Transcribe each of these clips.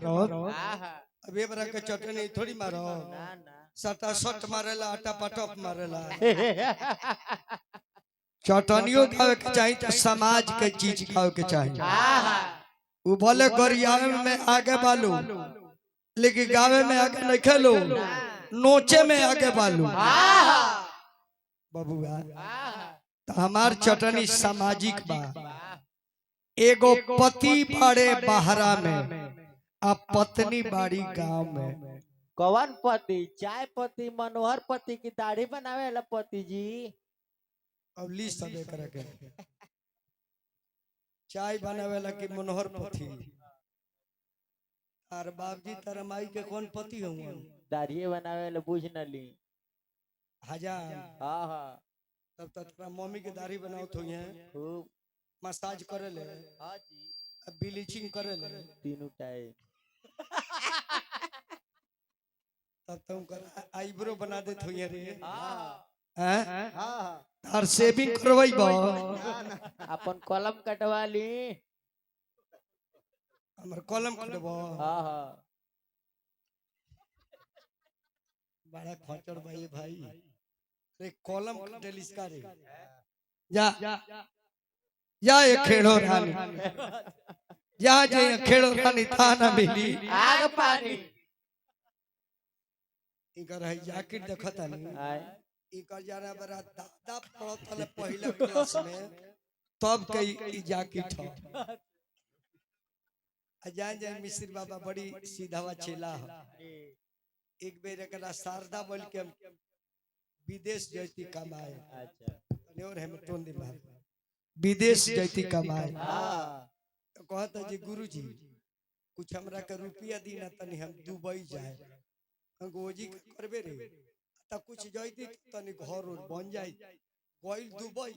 मारो अब ये बरा के चटनी थोड़ी मारो सटा सट मारेला आटा पटप मारेला चटनियों खावे के चाहिए तो समाज के चीज खावे के चाहिए वो बोले गरियावे में आगे बालू लेकिन गावे में आगे नहीं खेलो नोचे में आगे बालू बबुआ तो हमार चटनी सामाजिक बा एगो पति बड़े बहरा में आ पत्नी बाड़ी गांव में कौन पति चाय पति मनोहर पति की दाढ़ी बनावे वाला पति जी अब ली सबे करे के चाय बनावे ला कि मनोहर पति और बाबजी तारा माई के कौन पति हुआ दाढ़ी बनावे वाला बुझ न ली हजार हाँ हाँ तब तक मम्मी के दाढ़ी बनाओ तो खूब मसाज करे ले हाँ जी अब ब्लीचिंग करे ले तीनों टाइम तब तुम कर आईब्रो बना दे तो रे हाँ हाँ और शेविंग करवाई बा अपन कलम कटवा ली हमर कलम कटबो हाँ हाँ बड़ा खचर भाई भाई रे कलम कटेलिस का रे जा या ये खेड़ो रानी या जे खेड़ो रानी थाना मिली आग पानी इकर है जैकेट देखता नहीं आए इकर जाना बड़ा दादा पड़त हले पहला क्लास में तब के जैकेट हो अजान जय मिश्र बाबा बड़ी सीधावा चेला हो एक बेर एकरा शारदा बोल के विदेश जैती कमाए अच्छा और हम टोन दे विदेश जैती कमाए हाँ तो कहता जी गुरुजी कुछ हमरा के रुपया दी ना तनी हम दुबई जाए गोजी करबे रे त कुछ जैती तनी घर और बन जाई गइल दुबई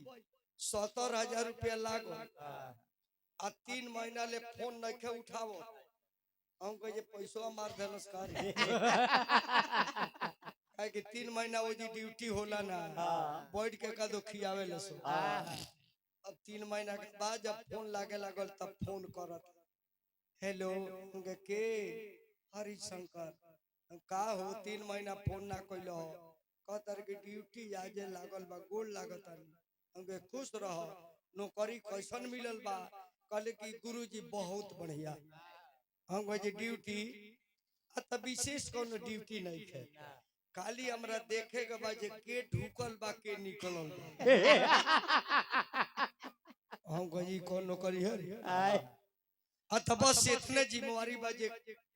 70,000 रुपया लागो आ 3 महीना ले फोन नखे उठावो हम कहे पैसा मार देलस कार काहे कि 3 महीना वो जी ड्यूटी होला ना बैठ के कदो खियावे लसो अब 3 महीना के बाद जब फोन लागे लागल तब फोन करत हेलो के हरिशंकर का हो 3 महीना फोन ना कइलो कहतर के ड्यूटी आजे लागल बा गोल लागत हमके खुश रह नौकरी कैसन मिलल बा कहले कि गुरुजी बहुत बढ़िया हम कहे ड्यूटी त विशेष कोनो ड्यूटी नहीं है खाली हमरा देखे के बा जे के ढुकल बा के निकलल बा हम कहे कौन नौकरी है अत बस इतने जिम्मेवारी बा जे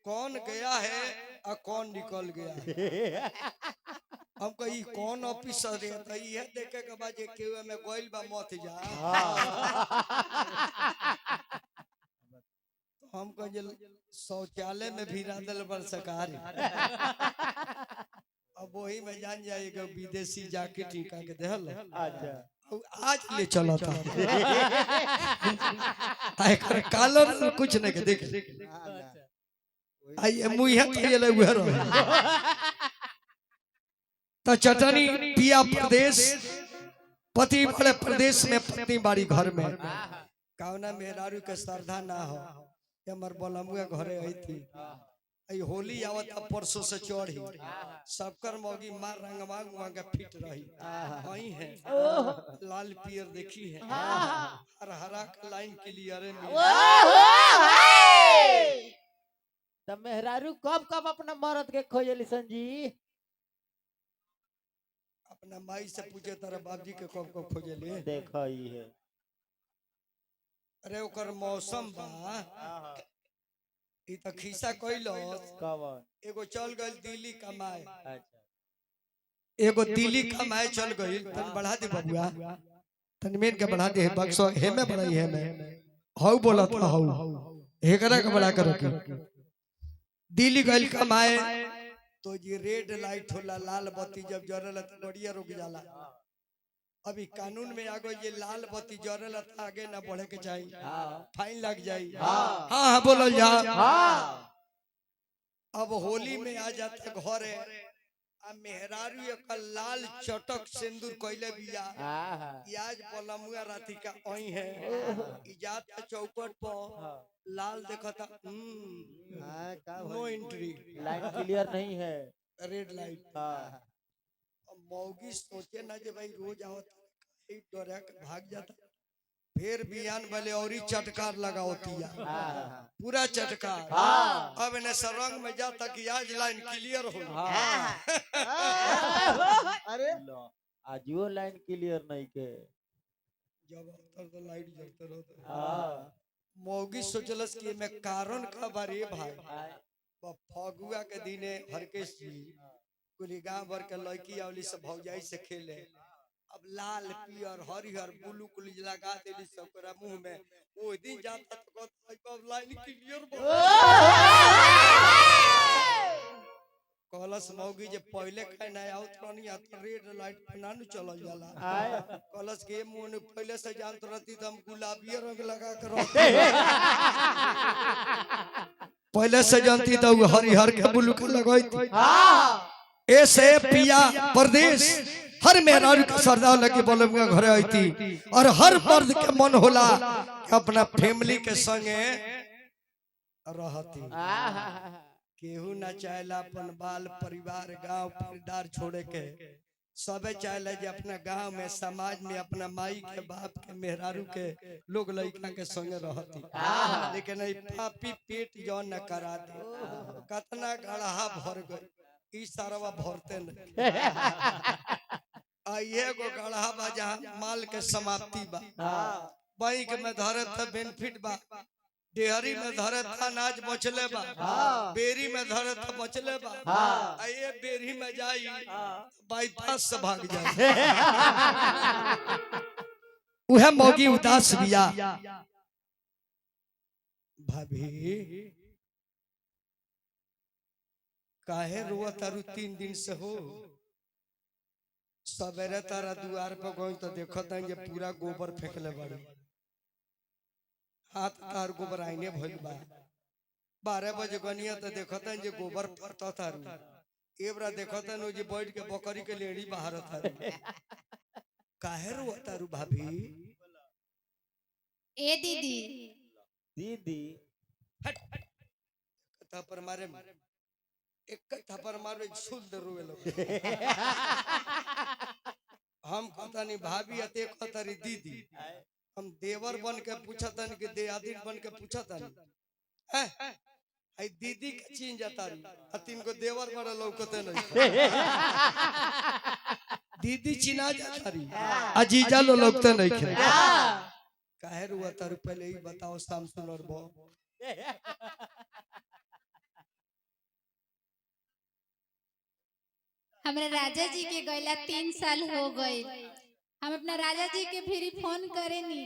कौन गया है और कौन निकल गया है हम कही कौन ऑफिसर है तो ये देखे के बाद केवे में गोइल बा मत जा तो हम कहे शौचालय में भी रादल पर सरकार अब वही में जान जाएगा विदेशी जाके टीका के देहल अच्छा आज ले चला था आय कर कालर कुछ नहीं के देख आई मुइहा तो ये ले उहर तो चटनी पिया प्रदेश पति बड़े प्रदेश में पत्नी बाड़ी घर में कावना मेहरारू के श्रद्धा ना हो हमर बलमुआ घरे आई थी आई होली आवत परसों से चढ़ी सबकर मौगी मार रंगवा के फिट रही वही है लाल पियर देखी है हर हरा लाइन क्लियर तो मेहरारू कब कब अपना मर्द के खोजली संजी अपना माई से पूछे तारा बाबजी के कब कब खोजली देखो ही है अरे ओकर मौसम बा ई त खिसा कइलो कब एगो चल गइल दिल्ली कमाए अच्छा एगो दिल्ली कमाए चल गइल तन बढ़ा दे बबुआ तन मेन के बढ़ा दे बक्सो हे में बढ़ाई है में हौ बोलत हौ हेकरा के बढ़ा कर रखी दिल्ली गइल कमाए तो ये रेड लाइट होला लाल बत्ती जब जरल त बढ़िया रुक जाला अभी कानून में आ गई ये लाल बत्ती जरल त आगे ना बढ़े के चाहिए फाइन लग जाई हाँ हाँ बोलल जा अब होली में आ जाते घरे आ मेहरारू एक लाल चटक सिंदूर कइले बिया आज पलमुआ राती का ओई है इजात का चौकट पर लाल देखता नो एंट्री लाइन क्लियर नहीं है रेड लाइट मौगी सोचे ना जे भाई रोज आवत डरा के भाग जाता फिर बियान वाले और चटकार लगावती पूरा चटकार अब इन्हें सरंग में जाता कि आज लाइन क्लियर हो अरे आज वो लाइन क्लियर नहीं के जब तो लाइट जलते रहता मौगी सोचलस कि मैं कारण का बारे भाई फगुआ के दिने हरकेश जी कुली गांव भर के लड़की आवली से भौजाई से खेले अब लाल पियर हरिहर ब्लू कुली लगा देली सबकरा मुंह में ओ दिन जाता तो कहता अब लाइन क्लियर कहलस मौगी जे पहले खाए ना आवत रहनी आ रेड लाइट पे ना चलल जाला कहलस के मुंह पहले से जानत रहती त हम गुलाबी रंग लगा के रहते पहले से जानती तो हरिहर के ब्लू के लगैती ऐसे पिया परदेश हर मेहरारू के सरदार लगे बोलूंगा घरे आती और हर मर्द के मन होला कि अपना फैमिली के संगे रहती केहू ना चाहेला अपन बाल परिवार गांव परिवार छोड़े के सबे चाहेला जे अपना गांव में समाज में अपना माई के बाप के मेहरारू के लोग लड़का के संगे रहती लेकिन पापी पेट जौन न करा दे कतना गढ़ा भर गई सारा भरते नहीं आइए गो गढ़ा बा जहाँ माल के समाप्ति बा बैंक में धरे था बेनिफिट बा डेहरी में धरे था अनाज बचले बा बेरी में धरे था बचले बा आइए बेरी में जाई बाईपास से भाग जाए वह मौगी उदास बिया भाभी काहे रोआ तारू 3 दिन से हो सवेरे तारा दुआर पर गई तो देखत है जे पूरा गोबर फेंकले बाड़े हाथ तार गोबर आईने भइल बा 12 बजे गनिया तो देखत है जे गोबर पड़ता तारू एबरा देखत है जे बैठ के बकरी के लेड़ी बाहर तारू काहे रोआ तारू भाभी ए दीदी दीदी पर मारे एक थप्पड़ मारो शुद्ध रोवे लोग हम कहता नहीं भाभी अते कहतारी दीदी हम देवर बन के पूछतन कि देआदिन बन के पूछतन हैं आई दीदी के चीन जातारी अतिन को देवर बड़ लौकते नहीं दीदी चिना जातारी अजीजा लो लौकते नहीं खे काहे रुआ तारू पहले ही बताओ शाम सुनर बो हमारे राजा जी के गईला 3 साल हो गए हम अपना राजा जी के फिर फोन करे नी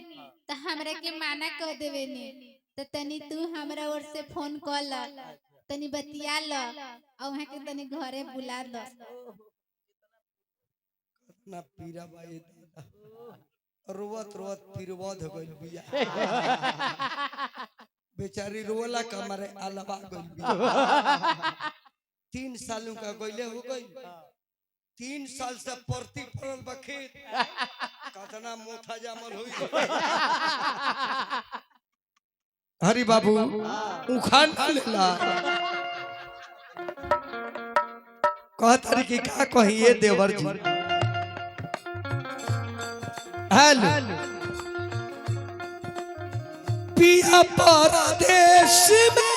तो हमरा के माना कर देवे नी तो तनी तू हमरा ओर से फोन कर ल तनी बतिया ल और वहां के तनी घरे बुला द ना पीरा बाई रोवत रोवत फिरवद हो गइल बिया बेचारी रोला का मारे आलवा गइल बिया 3 सालों का गइले हो गई 3 साल से परती पड़ल बा खेत कतना मोथा जामल होई हरि बाबू उखान लेला कहत रे कि का कहिए देवर जी हेलो पिया परदेश में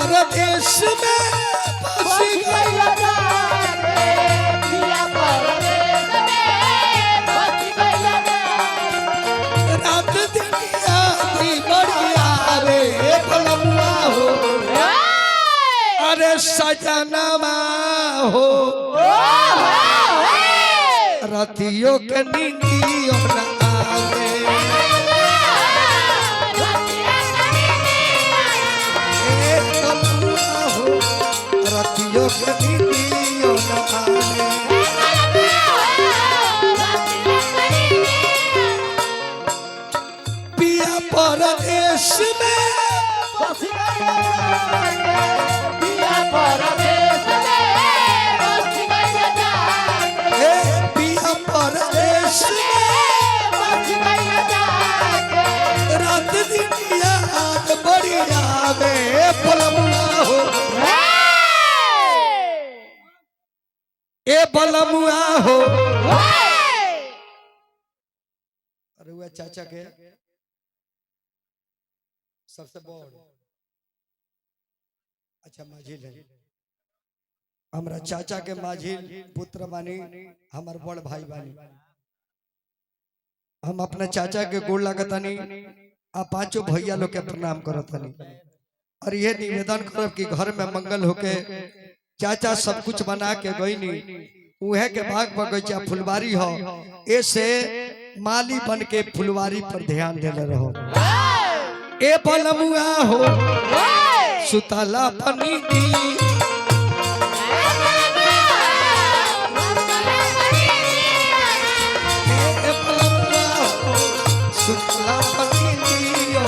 परदेश में रात दिन यादी बढ़िया रे भलमुआ हो अरे सजनवा हो रतियों के नींदियों न आवे रतियों के नींदियों न आवे बलमुआ हो ए बलमुआ हो अरे हुआ चाचा के सबसे बड़ अच्छा माझिल है हमरा चाचा के माझिल पुत्र बानी हमार बड़ भाई बानी हम अपने चाचा के गोड़ लागतानी आ पांचों भैया लोग के प्रणाम करतानी और ये निवेदन करब कि घर में मंगल होके चाचा सब कुछ बना के गईनी उहे के बाग बगीचा फुलवारी हो ऐसे माली बन के फुलवारी पर ध्यान देले रहो ए बलमुआ हो सुतला पनी दी सुतला पनी दियो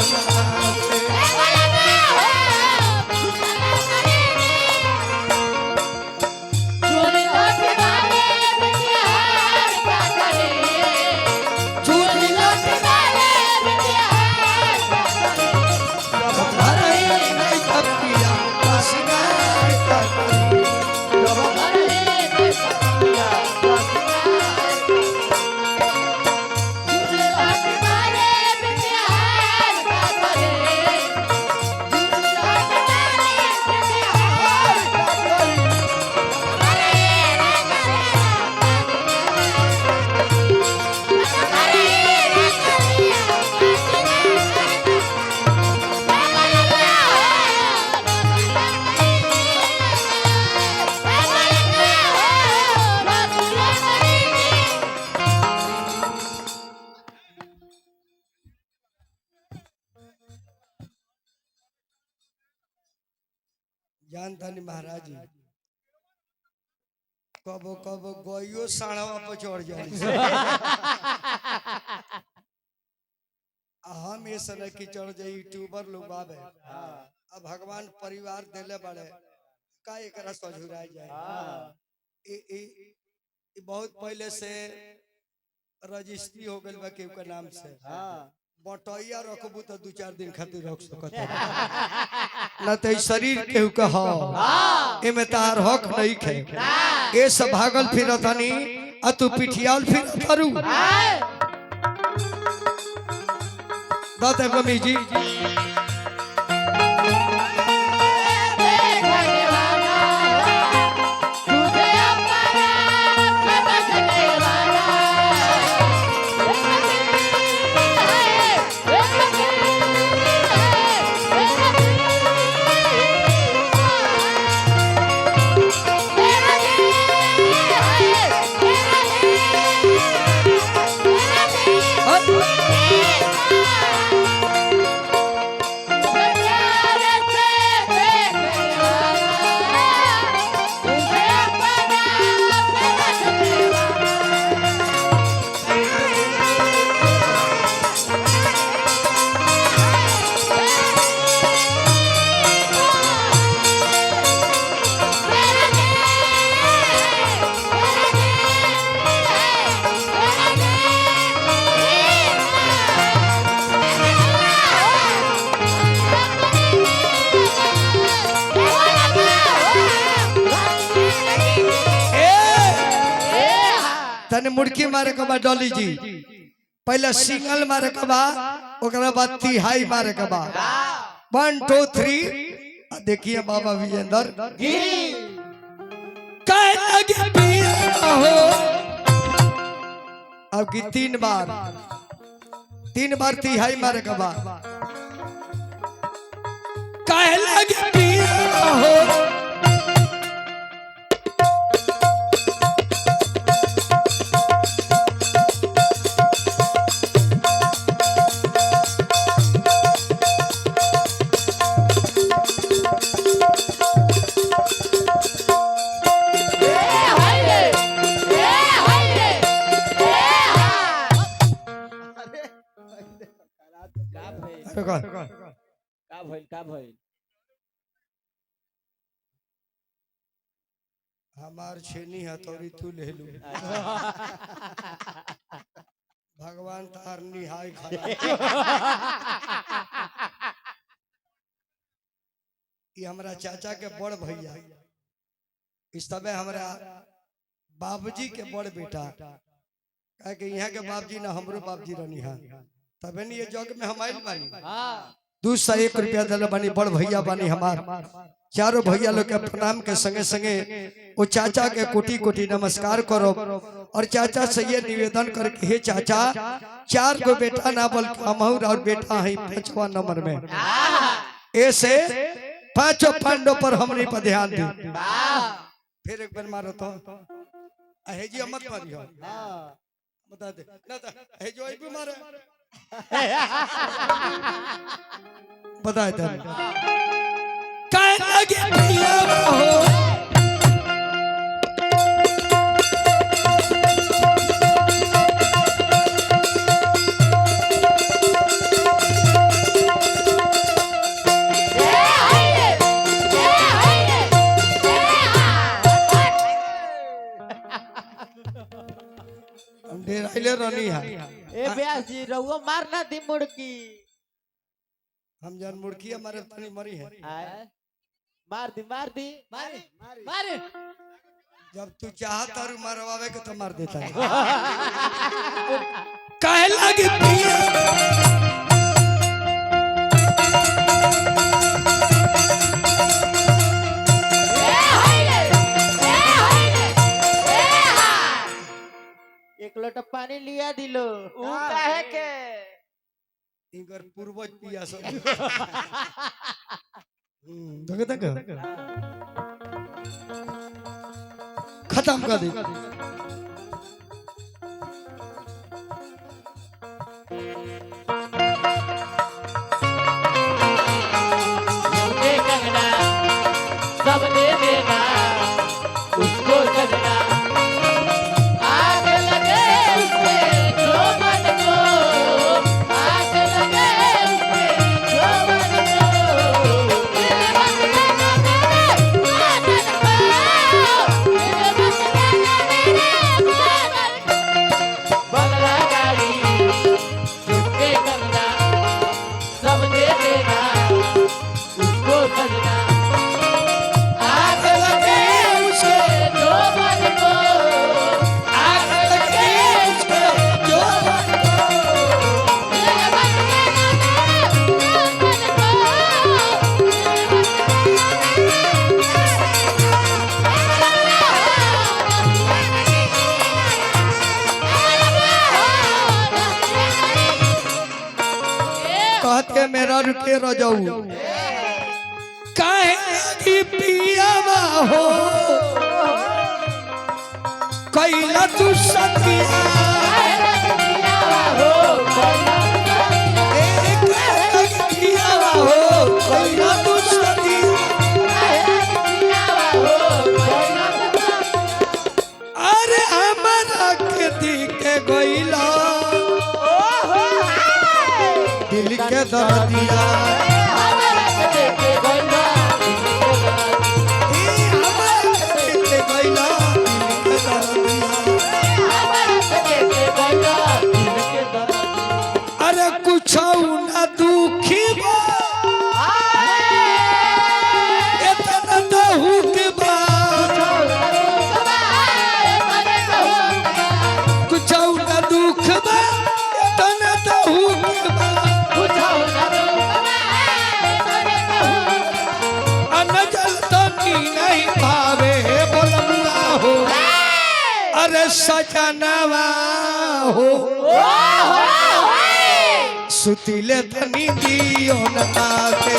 जान धनी महाराज जी कबो कबो गोइयो साढ़वा पर चढ़ जाए हम ये समय की चढ़ जाए यूट्यूबर लोग आवे अब भगवान परिवार देले बड़े का एकरा सझुरा जाए ई बहुत पहले से रजिस्ट्री हो गइल बा केहू के नाम से बटैया रखबू तो 2-4 दिन खातिर रख सकत ना तो शरीर केहू के हो एमे तार हक नहीं खे ए सब भागल फिरतनी आ तू पिठियाल फिर करू बात है मम्मी जी तने मुड़की मारे के बाद डॉली जी पहले सिंगल मारे के बाद ओकरा बाद तिहाई मारे के बाद 1 2 3 देखिए बाबा विजेंद्र कह लगे पिया हो अब की 3 बार तिहाई मारे के बाद कह लगे पिया हो का भइल हमार छेनी हथौड़ी तू ले लू भगवान तार निहाय खड़ा ये हमारा चाचा के बड़ भैया इस समय हमारा बाबूजी के बड़ बेटा कहे कि यहाँ के बाबूजी ना हमरो बाबूजी रहनी है तबे नहीं ये जग में हम आइल बानी। 201 रुपया दिल बानी बड़ भैया बानी हमार चारों भैया लोग के प्रणाम के संगे संगे वो चाचा के कोटि कोटि नमस्कार करो और चाचा से ये निवेदन करके हे चाचा 4 गो बेटा ना बल्कि हमहूर और बेटा है 5वां नंबर में ऐसे 5 पांडव पर हमने पर ध्यान दी। फिर एक बार मारो तो हेजी मत मारियो बता दे ना तो हेजो आई भी मारे बता दे काय लगे पिया हो डेराइले रहनी है ए ब्यास जी रहुआ मारना दी मुड़की हम जान मुड़की हमारे तनी मरी है मार दी मार जब तू चाहत और मारवावे के तो मार देता है काहे लागे पिया एक लोटा पानी लिया दिलो ऊ काहे के इनकर पूर्वज पिया सब तक खत्म कर दे सब दे देना उसको सजना आग लगे उसके जो मन को आग लगे उसके जो मन को मेरे मन बंगला गाड़ी झुके कंगना सब दे देना उसको सजना आग लगे उसके जो मन को आग लगे उसके जो मन को मेरे मन कहत के मेरा रुके रह जाऊ काहे लागी पियावा हो कैला तू सतिया हो ए काहे लागी पियावा हो कैला तू सतिया अरे हमारा के दिखे गइला दिल के दर्दिया अरे कुछ ना दुखी बा इतना दुख बा कुछ ना दुख बा इतना दुख बा अनजल तो नहीं भावे बोलना हो अरे सजनवा हो सुतिले तनी दियो ना के